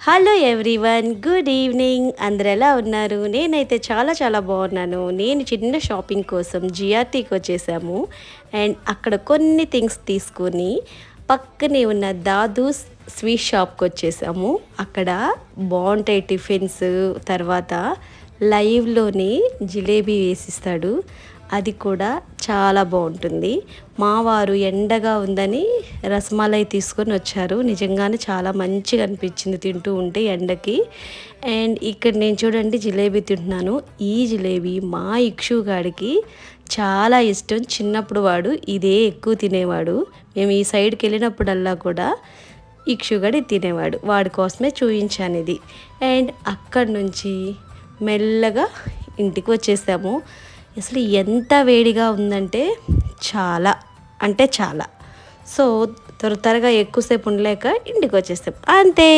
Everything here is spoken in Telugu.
Hello everyone, good evening. అందరు ఎలా ఉన్నారు? నేనైతే చాలా చాలా బాగున్నాను. నేను చిన్న షాపింగ్ కోసం జిఆర్టీకి వచ్చేసాము. అండ్ అక్కడ కొన్ని థింగ్స్ తీసుకొని పక్కనే ఉన్న దాదూస్ స్వీట్ షాప్కి వచ్చేసాము. అక్కడ బాగుంటాయి టిఫిన్స్. తర్వాత లైవ్లోనే జిలేబీ వేసిస్తాడు, అది కూడా చాలా బాగుంటుంది. మా వారు ఎండగా ఉందని రసమలై తీసుకొని వచ్చారు. నిజంగానే చాలా మంచిగా అనిపించింది తింటూ ఉంటే ఎండకి. అండ్ ఇక్కడ నేను చూడండి జిలేబీ తింటున్నాను. ఈ జిలేబీ మా ఇక్షుగాడికి చాలా ఇష్టం. చిన్నప్పుడు వాడు ఇదే ఎక్కువ తినేవాడు. మేము ఈ సైడ్కి వెళ్ళినప్పుడల్లా కూడా ఇక్షుగాడి తినేవాడు. వాడి కోసమే చూపించాను ఇది. అండ్ అక్కడి నుంచి మెల్లగా ఇంటికి వచ్చేసాము. అసలు ఎంత వేడిగా ఉందంటే చాలా అంటే చాలా. సో త్వరగా ఎక్కువసేపు ఉండలేక ఇంటికి వచ్చేస్తాం అంతే.